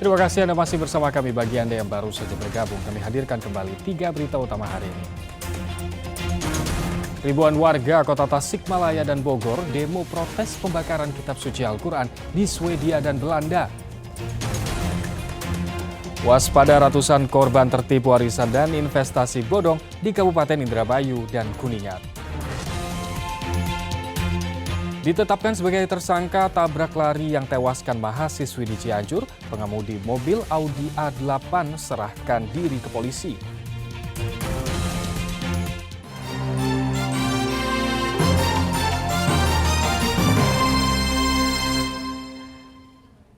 Terima kasih Anda masih bersama kami. Bagi Anda yang baru saja bergabung, kami hadirkan kembali 3 berita utama hari ini. Ribuan warga kota Tasikmalaya dan Bogor demo protes pembakaran kitab suci Al-Quran di Swedia dan Belanda. Waspada, ratusan korban tertipu warisan dan investasi bodong di Kabupaten Indramayu dan Kuningan. Ditetapkan sebagai tersangka tabrak lari yang tewaskan mahasiswi di Cianjur, pengemudi mobil Audi A8 serahkan diri ke polisi.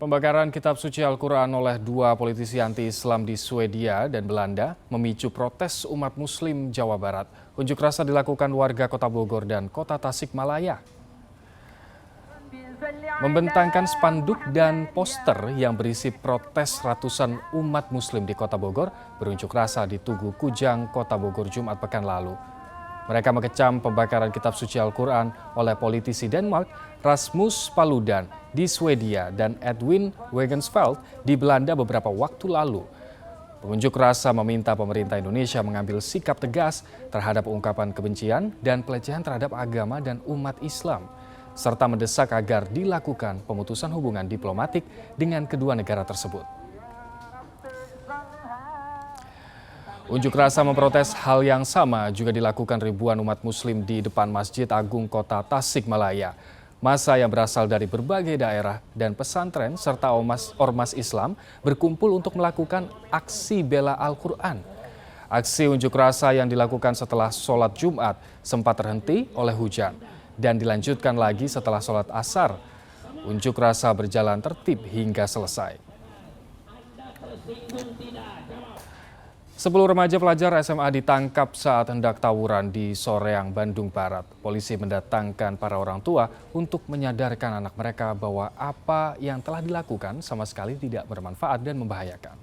Pembakaran kitab suci Al-Quran oleh 2 politisi anti-Islam di Swedia dan Belanda memicu protes umat Muslim Jawa Barat. Unjuk rasa dilakukan warga kota Bogor dan kota Tasikmalaya. Membentangkan spanduk dan poster yang berisi protes ratusan umat Muslim di kota Bogor berunjuk rasa di Tugu Kujang, kota Bogor Jumat pekan lalu. Mereka mengecam pembakaran kitab suci Al-Quran oleh politisi Denmark Rasmus Paludan di Swedia dan Edwin Wagensveld di Belanda beberapa waktu lalu. Pengunjuk rasa meminta pemerintah Indonesia mengambil sikap tegas terhadap ungkapan kebencian dan pelecehan terhadap agama dan umat Islam, serta mendesak agar dilakukan pemutusan hubungan diplomatik dengan kedua negara tersebut. Unjuk rasa memprotes hal yang sama juga dilakukan ribuan umat Muslim di depan Masjid Agung Kota Tasikmalaya. Massa yang berasal dari berbagai daerah dan pesantren serta ormas Islam berkumpul untuk melakukan aksi bela Al-Quran. Aksi unjuk rasa yang dilakukan setelah sholat Jumat sempat terhenti oleh hujan dan dilanjutkan lagi setelah sholat asar. Unjuk rasa berjalan tertib hingga selesai. 10 remaja pelajar SMA ditangkap saat hendak tawuran di Soreang, Bandung Barat. Polisi mendatangkan para orang tua untuk menyadarkan anak mereka bahwa apa yang telah dilakukan sama sekali tidak bermanfaat dan membahayakan.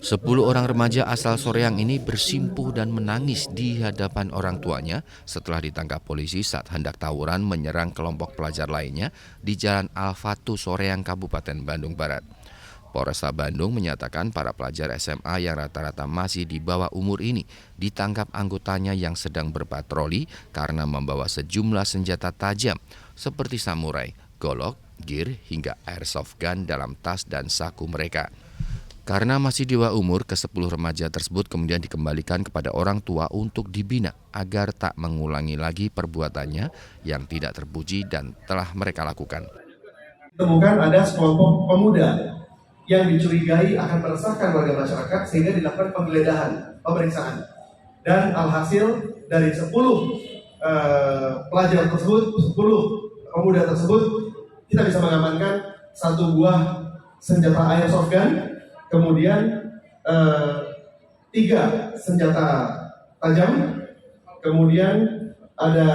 Sepuluh orang remaja asal Soreang ini bersimpuh dan menangis di hadapan orang tuanya setelah ditangkap polisi saat hendak tawuran menyerang kelompok pelajar lainnya di Jalan Al-Fatu, Soreang, Kabupaten Bandung Barat. Polresta Bandung menyatakan para pelajar SMA yang rata-rata masih di bawah umur ini ditangkap anggotanya yang sedang berpatroli karena membawa sejumlah senjata tajam seperti samurai, golok, gear, hingga airsoft gun dalam tas dan saku mereka. Karena masih di bawah umur, ke-10 remaja tersebut kemudian dikembalikan kepada orang tua untuk dibina agar tak mengulangi lagi perbuatannya yang tidak terpuji dan telah mereka lakukan. Temukan ada sekelompok pemuda yang dicurigai akan meresahkan warga masyarakat sehingga dilakukan penggeledahan, pemeriksaan. Dan alhasil dari 10 pelajar tersebut, 10 pemuda tersebut, kita bisa mengamankan 1 buah senjata airsoft gun, kemudian 3 senjata tajam, kemudian ada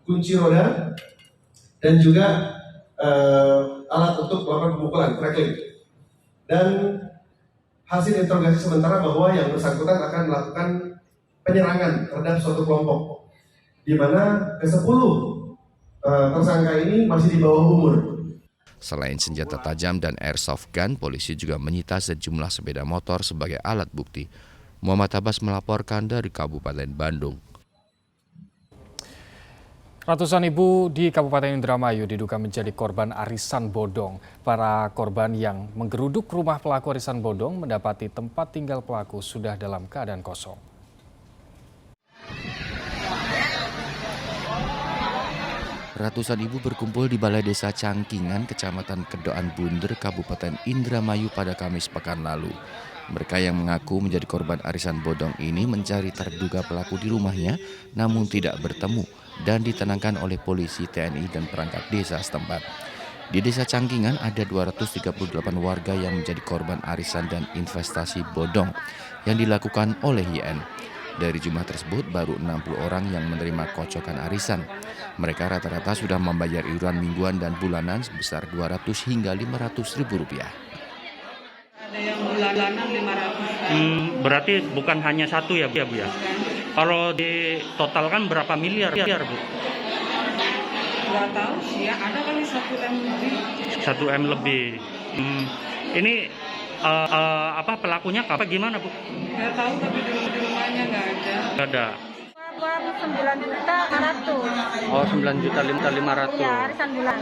kunci roda, dan juga alat untuk melakukan pemukulan, crackling. Dan hasil interogasi sementara bahwa yang bersangkutan akan melakukan penyerangan terhadap suatu kelompok, di mana ke-10 tersangka ini masih di bawah umur. Selain senjata tajam dan airsoft gun, polisi juga menyita sejumlah sepeda motor sebagai alat bukti. Muhammad Abbas melaporkan dari Kabupaten Bandung. Ratusan ibu di Kabupaten Indramayu diduga menjadi korban arisan bodong. Para korban yang menggeruduk rumah pelaku arisan bodong mendapati tempat tinggal pelaku sudah dalam keadaan kosong. Ratusan ibu berkumpul di Balai Desa Cangkingan, Kecamatan Kedoan Bunder, Kabupaten Indramayu pada Kamis pekan lalu. Mereka yang mengaku menjadi korban arisan bodong ini mencari terduga pelaku di rumahnya, namun tidak bertemu dan ditenangkan oleh polisi, TNI, dan perangkat desa setempat. Di Desa Cangkingan ada 238 warga yang menjadi korban arisan dan investasi bodong yang dilakukan oleh YN. Dari jumlah tersebut, baru 60 orang yang menerima kocokan arisan. Mereka rata-rata sudah membayar iuran mingguan dan bulanan sebesar 200 hingga 500 ribu rupiah. Ada yang bulanan 500. Berarti bukan hanya satu ya Bu ya? Kalau di total kan berapa miliar, Bu? Nggak tahu sih ya, ada kali 1 M lebih. 1 M lebih. Ini pelakunya gimana, Bu? Nggak tahu, tapi di rumahnya nggak ada. Nggak ada. 9.500.000. Oh, 9.500.000. Iya, arisan bulan.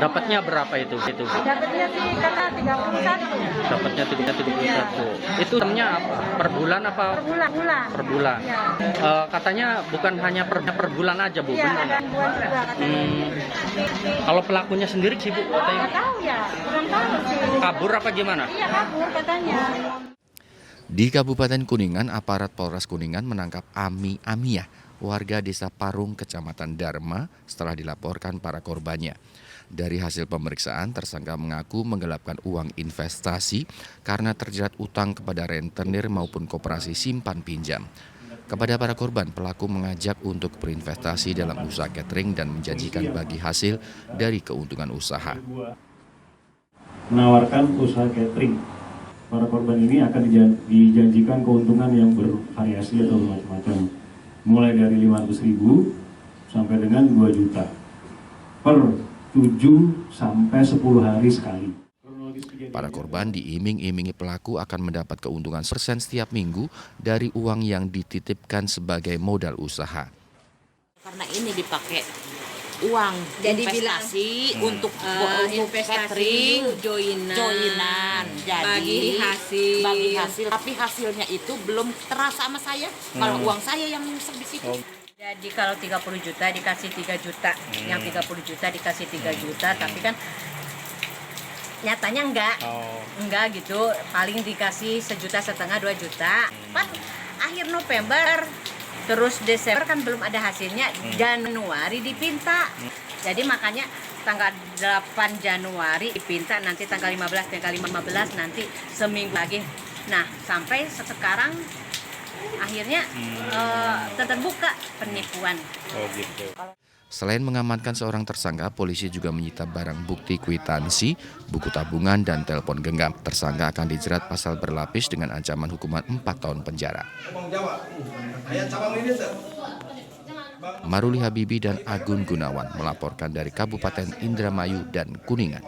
Dapatnya berapa itu? Dapatnya sih kata 31. Dapatnya 31. Itu namanya apa? Per bulan apa? Per bulan. Iya. Katanya bukan hanya per bulan aja, Bu. Iya, Benar? ada bulan juga katanya. Kalau pelakunya sendiri sih, Bu, katanya Nggak tahu ya, kurang tahu sih. kabur apa gimana? Iya, kabur katanya. Di Kabupaten Kuningan, aparat Polres Kuningan menangkap Ami Amiyah, warga desa Parung, Kecamatan Dharma, setelah dilaporkan para korbannya. Dari hasil pemeriksaan, tersangka mengaku menggelapkan uang investasi karena terjerat utang kepada rentenir maupun koperasi simpan pinjam. Kepada para korban, pelaku mengajak untuk berinvestasi dalam usaha catering dan menjanjikan bagi hasil dari keuntungan usaha. Menawarkan usaha catering. Para korban ini akan dijanjikan keuntungan yang bervariasi atau macam-macam, mulai dari 500.000 sampai dengan 2 juta per 7 sampai 10 hari sekali. Para korban diiming-imingi pelaku akan mendapat keuntungan persen setiap minggu dari uang yang dititipkan sebagai modal usaha. Karena ini dipakai uang Jadi investasi untuk investasi catering, joinan, jadi bagi hasil. tapi hasilnya itu belum terasa sama saya. Kalau uang saya yang nyungsep di situ. Jadi kalau 30 juta dikasih 3 juta, yang 30 juta dikasih 3 juta, tapi kan nyatanya enggak gitu, paling dikasih 1,5 juta, 2 juta. Pas akhir November, terus Desember kan belum ada hasilnya, Januari dipinta. Jadi makanya tanggal 8 Januari dipinta, nanti tanggal 15, nanti seminggu lagi. Nah, sampai sekarang akhirnya terbuka penipuan. Oh gitu. Selain mengamankan seorang tersangka, polisi juga menyita barang bukti kwitansi, buku tabungan, dan telepon genggam. Tersangka akan dijerat pasal berlapis dengan ancaman hukuman 4 tahun penjara. Maruli Habibi dan Agun Gunawan melaporkan dari Kabupaten Indramayu dan Kuningan.